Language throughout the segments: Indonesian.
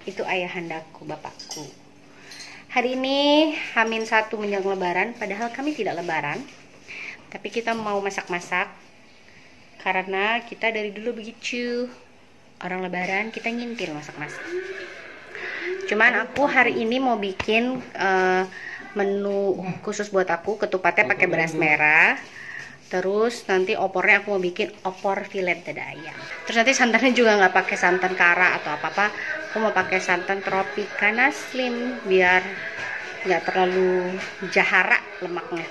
Itu ayahandaku, bapakku. Hari ini H-1 menjelang lebaran, padahal kami tidak lebaran. Tapi kita mau masak-masak. Karena kita dari dulu begitu. Orang lebaran kita ngintil masak-masak. Cuman aku hari ini mau bikin menu khusus buat aku. Ketupatnya pakai beras merah. Terus nanti opornya aku mau bikin opor filet dada ayam. Terus nanti santannya juga nggak pakai santan kara atau apa-apa. Aku mau pakai santan Tropicana Slim biar nggak terlalu jahara lemaknya.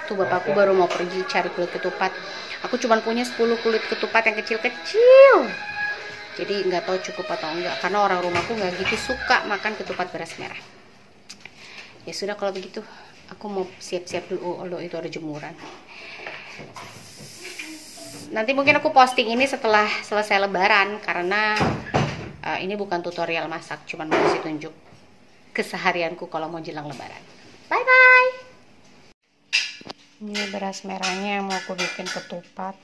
Tuh bapakku baru mau pergi cari kulit ketupat. Aku cuma punya 10 kulit ketupat yang kecil-kecil. Jadi nggak tahu cukup atau enggak. Karena orang rumahku nggak gitu suka makan ketupat beras merah. Ya sudah kalau begitu. Aku mau siap-siap dulu. Oh itu ada jemuran. Nanti mungkin aku posting ini setelah selesai lebaran. Karena ini bukan tutorial masak. Cuma mau kasih tunjuk keseharianku kalau mau jelang lebaran. Bye-bye. Ini beras merahnya yang mau aku bikin ketupat.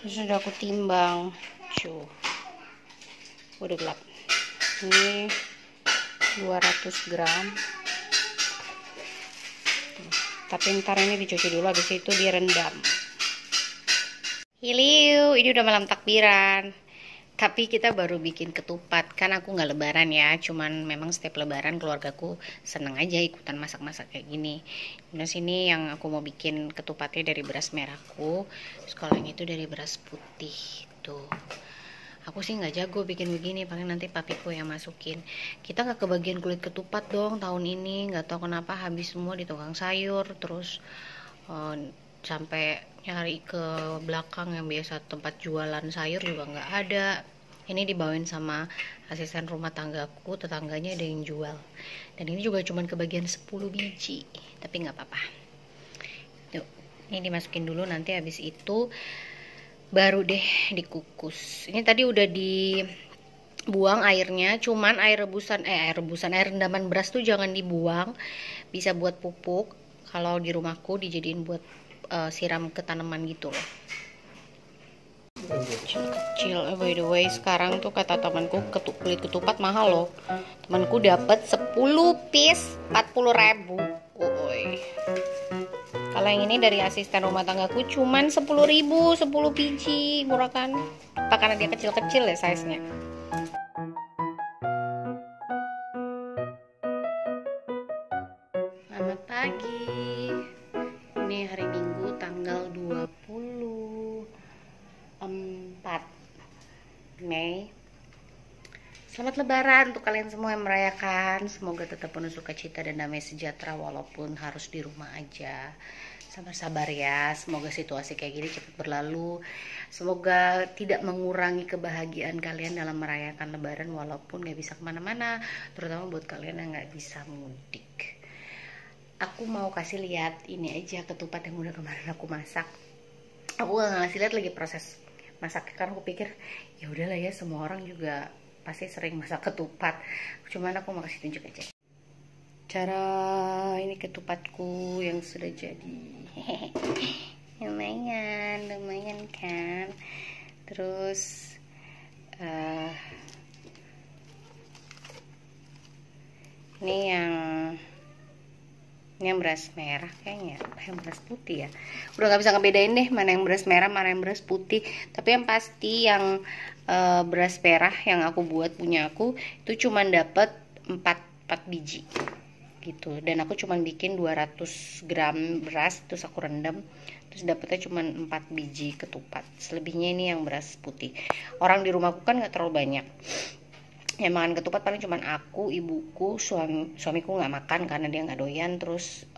Sudah aku timbang. Cuh. Udah gelap. Ini 200 gram. Tapi ntar ini dicuci dulu, habis itu direndam. Hiliu, ini udah malam takbiran. Tapi kita baru bikin ketupat. Kan aku nggak lebaran ya, cuman memang setiap lebaran keluargaku seneng aja ikutan masak-masak kayak gini. Nah sini yang aku mau bikin ketupatnya dari beras merahku. Terus kalau yang itu dari beras putih. Tuh. Aku sih nggak jago bikin begini, paling nanti papiku yang masukin. Kita nggak kebagian kulit ketupat dong tahun ini, nggak tahu kenapa habis semua di tukang sayur. Terus sampai nyari ke belakang yang biasa tempat jualan sayur juga nggak ada. Ini dibawain sama asisten rumah tanggaku, tetangganya ada yang jual. Dan ini juga cuman kebagian 10 biji, tapi nggak apa-apa. Yuk, ini dimasukin dulu, nanti habis itu baru deh dikukus. Ini tadi udah dibuang airnya, cuman air rendaman beras tuh jangan dibuang, bisa buat pupuk. Kalau di rumahku dijadiin buat siram ke tanaman gitu loh. Kecil-kecil. By the way, sekarang tuh kata temanku kulit ketupat mahal loh. Temanku dapat 10 piece 40.000. Kalau yang ini dari asisten rumah tanggaku cuman 10.000, 10 biji, murah kan? Apa karena dia kecil-kecil ya size-nya? Selamat pagi. Ini hari Minggu tanggal 24 Mei. Selamat lebaran untuk kalian semua yang merayakan. Semoga tetap penuh sukacita dan damai sejahtera walaupun harus di rumah aja. Sabar-sabar ya, semoga situasi kayak gini cepat berlalu. Semoga tidak mengurangi kebahagiaan kalian dalam merayakan lebaran walaupun gak bisa kemana-mana. Terutama buat kalian yang gak bisa mudik. Aku mau kasih lihat ini aja ketupat yang udah kemarin aku masak. Aku gak ngasih lihat lagi proses masak karena aku pikir ya udahlah ya, semua orang juga pasti sering masak ketupat. Cuman aku mau kasih tunjuk aja cara ini ketupatku yang sudah jadi. lumayan kan. Terus ini yang beras merah kayaknya, yang beras putih ya. Udah nggak bisa ngebedain deh mana yang beras merah mana yang beras putih. Tapi yang pasti yang beras merah yang aku buat punya aku itu cuman dapet 4 biji gitu. Dan aku cuman bikin 200 gram beras, terus aku rendam, terus dapetnya cuman 4 biji ketupat. Selebihnya ini yang beras putih. Orang di rumahku kan nggak terlalu banyak yang makan ketupat, paling cuman aku, ibuku, suamiku nggak makan karena dia nggak doyan. Terus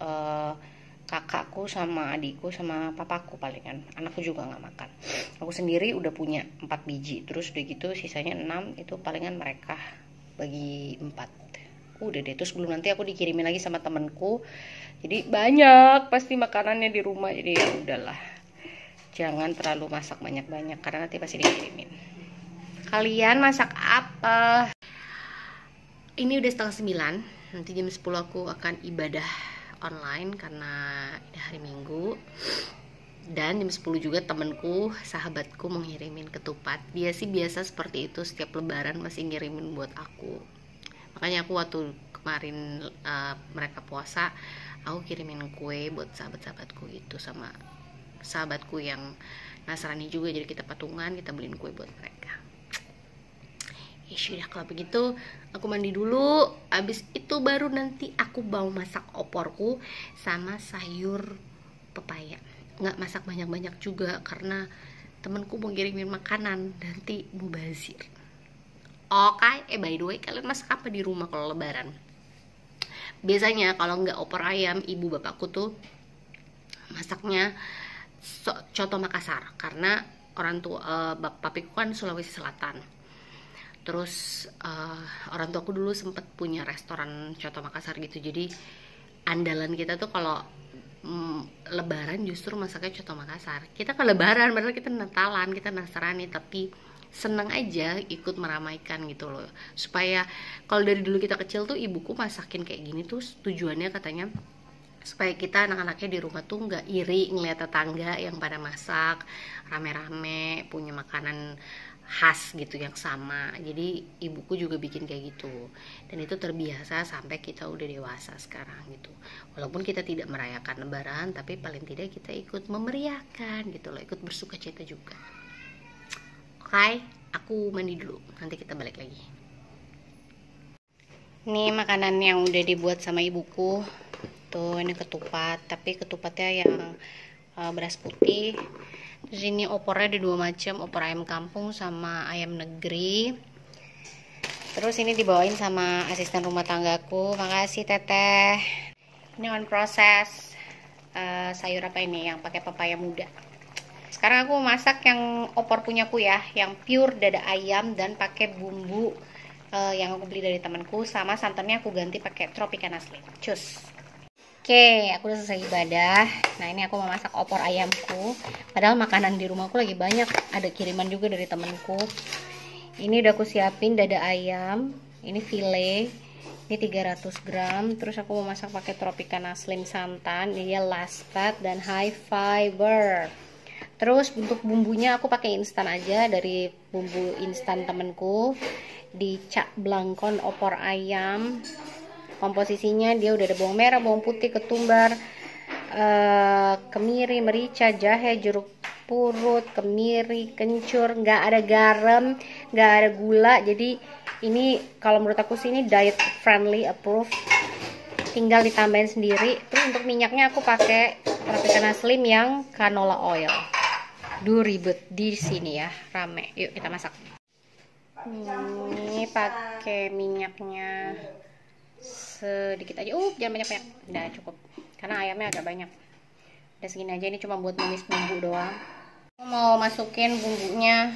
kakakku sama adikku sama papaku palingan. Anakku juga nggak makan. Aku sendiri udah punya 4 biji. Terus udah gitu sisanya 6 itu palingan mereka bagi 4. Udah deh, terus belum nanti aku dikirimin lagi sama temenku. Jadi banyak pasti makanannya di rumah. Jadi ya udahlah, jangan terlalu masak banyak-banyak karena nanti pasti dikirimin. Kalian masak apa? Ini udah 8:30. Nanti jam 10 aku akan ibadah online karena ini hari Minggu. Dan jam 10 juga temenku, sahabatku mengirimin ketupat. Dia sih biasa seperti itu, setiap lebaran masih ngirimin buat aku. Makanya aku waktu kemarin mereka puasa, aku kirimin kue buat sahabat-sahabatku itu, sama sahabatku yang Nasrani juga, jadi kita patungan, kita beliin kue buat mereka. Ya sudah, kalau begitu aku mandi dulu. Abis itu baru nanti aku mau masak oporku sama sayur pepaya. Nggak masak banyak-banyak juga karena temenku mau kirimin makanan, nanti mubazir. Oke, by the way, kalian masak apa di rumah kalau lebaran? Biasanya kalau nggak opor ayam, ibu bapakku tuh masaknya coto Makassar, karena orang tua papiku kan Sulawesi Selatan. Terus orang tua aku dulu sempet punya restoran coto Makassar gitu, jadi andalan kita tuh kalau lebaran justru masaknya coto Makassar. Kita ke lebaran, padahal kita Natalan, kita Nasrani, tapi seneng aja ikut meramaikan gitu loh. Supaya kalau dari dulu kita kecil tuh ibuku masakin kayak gini tuh tujuannya katanya supaya kita anak-anaknya di rumah tuh nggak iri ngeliat tetangga yang pada masak rame-rame, punya makanan khas gitu yang sama. Jadi ibuku juga bikin kayak gitu, dan itu terbiasa sampai kita udah dewasa sekarang gitu. Walaupun kita tidak merayakan lebaran, tapi paling tidak kita ikut memeriahkan gitu loh, ikut bersuka cita juga. Oke, aku mandi dulu, nanti kita balik lagi. Ini makanan yang udah dibuat sama ibuku. Tuh, ini ketupat, tapi ketupatnya yang beras putih. Terus ini opornya ada 2 macam, opor ayam kampung sama ayam negeri. Terus ini dibawain sama asisten rumah tanggaku. Makasih Teteh. Ini on proses sayur apa ini yang pakai pepaya muda. Sekarang aku masak yang opor punyaku ya, yang pure dada ayam dan pakai bumbu yang aku beli dari temanku, sama santannya aku ganti pakai Tropicana Slim. Cus. Oke, aku udah selesai ibadah. Nah, ini aku mau masak opor ayamku. Padahal makanan di rumahku lagi banyak. Ada kiriman juga dari temenku. Ini udah aku siapin dada ayam. Ini file. Ini 300 gram. Terus aku mau masak pakai Tropicana Slim santan. Dia laspat dan high fiber. Terus untuk bumbunya aku pakai instan aja, dari bumbu instan temenku. Dicak blangkon opor ayam. Komposisinya dia udah ada bawang merah, bawang putih, ketumbar, kemiri, merica, jahe, jeruk purut, kemiri, kencur, nggak ada garam, nggak ada gula. Jadi ini kalau menurut aku sih ini diet friendly approved, tinggal ditambahin sendiri. Terus untuk minyaknya aku pakai Tropicana Slim yang canola oil. Duh, ribet di sini ya, rame. Yuk kita masak. Ini pakai minyaknya sedikit aja, jangan banyak-banyak, udah cukup karena ayamnya agak banyak. Udah segini aja, ini cuma buat numis bumbu doang. Aku mau masukin bumbunya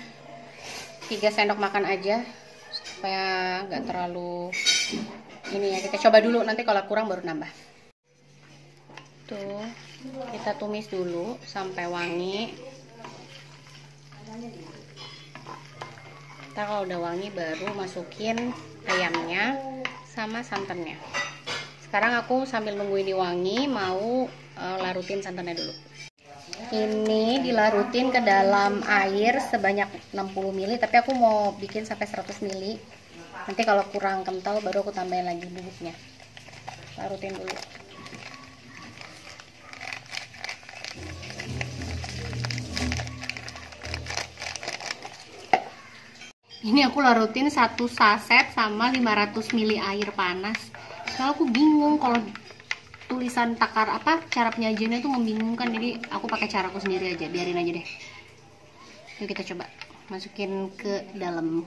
3 sendok makan aja supaya nggak terlalu ini ya. Kita coba dulu, nanti kalau kurang baru nambah. Tuh, kita tumis dulu sampai wangi. Ntar kalau udah wangi baru masukin ayamnya sama santannya. Sekarang aku sambil nunggu ini wangi, mau larutin santannya dulu. Ini dilarutin ke dalam air sebanyak 60 ml, tapi aku mau bikin sampai 100 ml. Nanti kalau kurang kental baru aku tambahin lagi bubuknya. Larutin dulu. Ini aku larutin 1 saset sama 500 ml air panas. Soalnya aku bingung kalau tulisan takar apa cara penyajiannya tuh membingungkan, jadi aku pakai caraku sendiri aja, biarin aja deh. Yuk kita coba masukin ke dalam.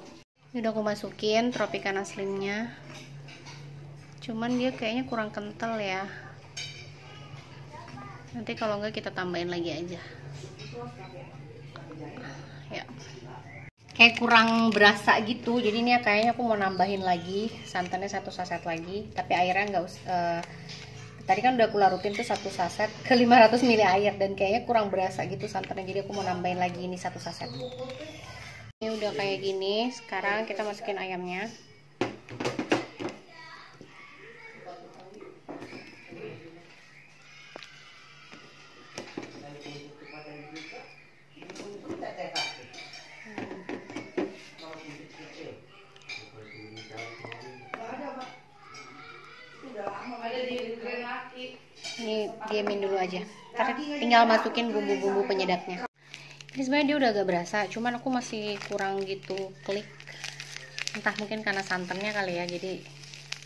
Ini udah aku masukin Tropicana Slimnya. Cuman dia kayaknya kurang kental ya. Nanti kalau enggak kita tambahin lagi aja. Ya. Kayak kurang berasa gitu, jadi ini kayaknya aku mau nambahin lagi santannya 1 saset lagi, tapi airnya nggak usah. Tadi kan udah aku larutin tuh 1 saset ke 500 ml air, dan kayaknya kurang berasa gitu santannya, jadi aku mau nambahin lagi ini 1 saset. Ini udah kayak gini. Sekarang kita masukin ayamnya. Ini diamin dulu aja. Ntar tinggal masukin bumbu-bumbu penyedapnya. Ini sebenarnya dia udah agak berasa, cuman aku masih kurang gitu klik. Entah mungkin karena santannya kali ya, jadi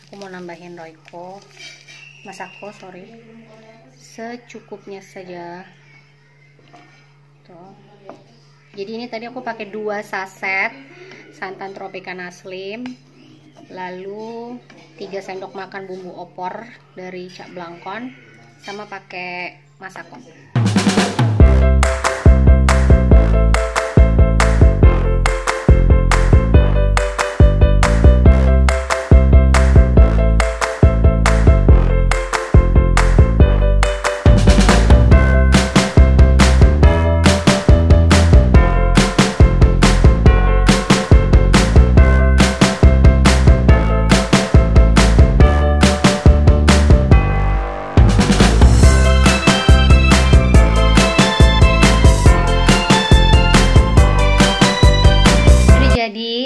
aku mau nambahin masako, sorry, secukupnya saja. Tuh. Jadi ini tadi aku pakai 2 saset santan Tropicana Slim, lalu 3 sendok makan bumbu opor dari Cak Blangkon, sama pakai masako.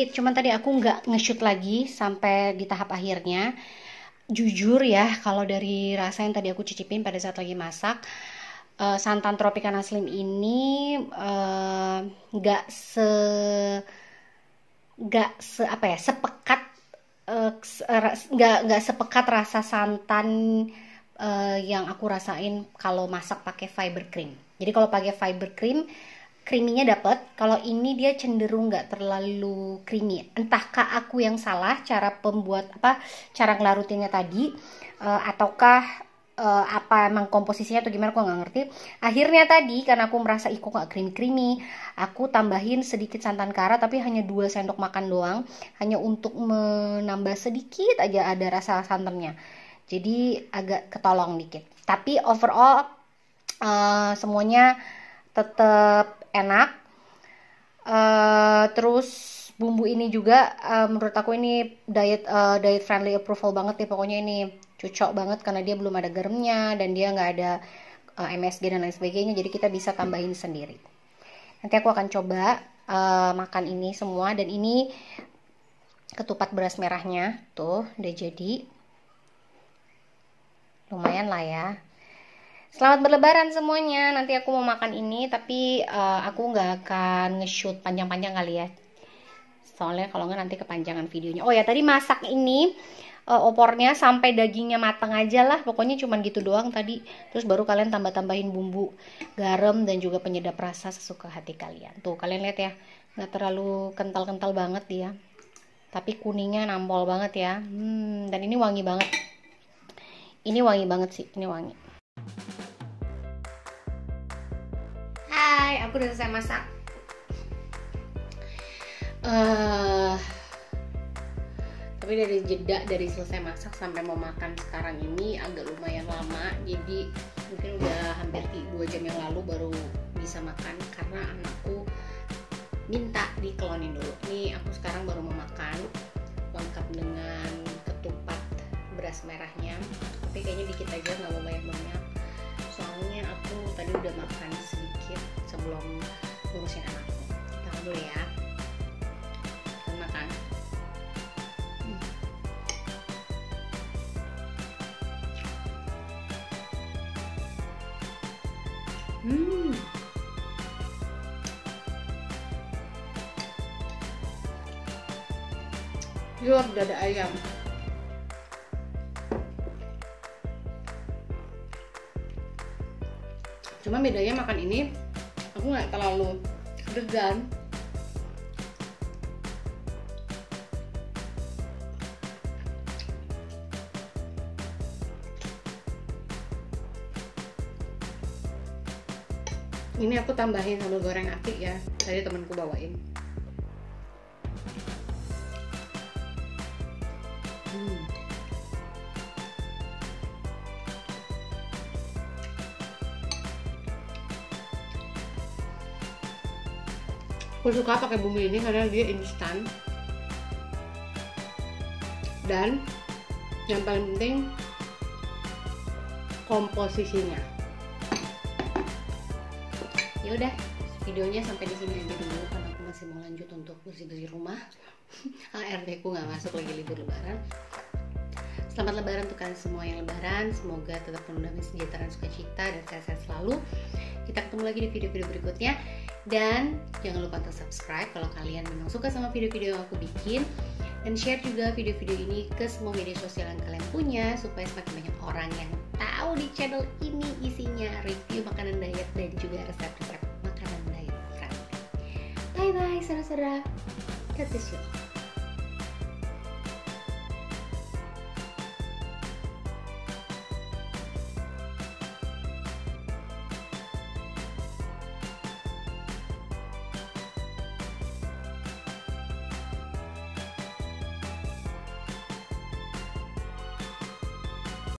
Cuman tadi aku nggak nge-shoot lagi sampai di tahap akhirnya. Jujur ya, kalau dari rasa yang tadi aku cicipin pada saat lagi masak, santan Tropicana Slim ini nggak sepekat nggak sepekat rasa santan yang aku rasain kalau masak pakai fiber cream. Jadi kalau pakai fiber cream, creamy-nya dapet. Kalau ini dia cenderung nggak terlalu creamy. Entahkah aku yang salah cara cara ngelarutinnya tadi, ataukah apa emang komposisinya atau gimana, aku nggak ngerti. Akhirnya tadi karena aku merasa kok nggak creamy, aku tambahin sedikit santan kara, tapi hanya 2 sendok makan doang, hanya untuk menambah sedikit aja ada rasa santannya. Jadi agak ketolong dikit. Tapi overall semuanya tetap enak. Terus bumbu ini juga menurut aku ini diet friendly approval banget nih, pokoknya ini cocok banget karena dia belum ada garamnya dan dia nggak ada MSG dan lain sebagainya, jadi kita bisa tambahin sendiri. Nanti aku akan coba makan ini semua. Dan ini ketupat beras merahnya tuh udah jadi, lumayan lah ya. Selamat berlebaran semuanya. Nanti aku mau makan ini, tapi aku nggak akan nge-shoot panjang-panjang kali ya. Soalnya kalau nggak nanti kepanjangan videonya. Oh ya, tadi masak ini opornya sampai dagingnya matang aja lah. Pokoknya cuman gitu doang tadi. Terus baru kalian tambah-tambahin bumbu, garam, dan juga penyedap rasa sesuka hati kalian. Tuh, kalian lihat ya. Nggak terlalu kental-kental banget dia. Tapi kuningnya nampol banget ya. Dan ini wangi banget. Ini wangi banget sih. Ini wangi. Hai, aku udah selesai masak. Tapi dari jeda dari selesai masak sampai mau makan sekarang ini agak lumayan lama. Jadi mungkin udah hampir 2 jam yang lalu baru bisa makan karena anakku minta dikelonin dulu. Ini aku sekarang baru mau makan, lengkap dengan ketupat beras merahnya. Tapi kayaknya dikit aja, nggak mau banyak-banyak. Soalnya aku tadi udah makan sedikit sebelum ngurusin anakku. Tahan dulu ya. Kita makan. Yuk, dada ayam. Cuma bedanya makan ini aku nggak terlalu deg-degan. Ini aku tambahin sambal goreng ati ya, tadi temanku bawain. Aku suka pakai bumbu ini karena dia instan. Dan yang paling penting komposisinya. Ya udah, videonya sampai di sini aja dulu karena aku masih mau lanjut untuk bersih-bersih rumah. ART ku nggak masuk lagi libur lebaran. Selamat lebaran untuk kalian semua yang lebaran. Semoga tetap penuh damai sejahtera, sukacita, dan sehat-sehat selalu. Kita ketemu lagi di video-video berikutnya. Dan jangan lupa untuk subscribe kalau kalian memang suka sama video-video yang aku bikin. Dan share juga video-video ini ke semua media sosial yang kalian punya, supaya semakin banyak orang yang tahu di channel ini isinya review makanan diet dan juga resep-resep makanan diet. Bye-bye saudara-saudara. God bless you.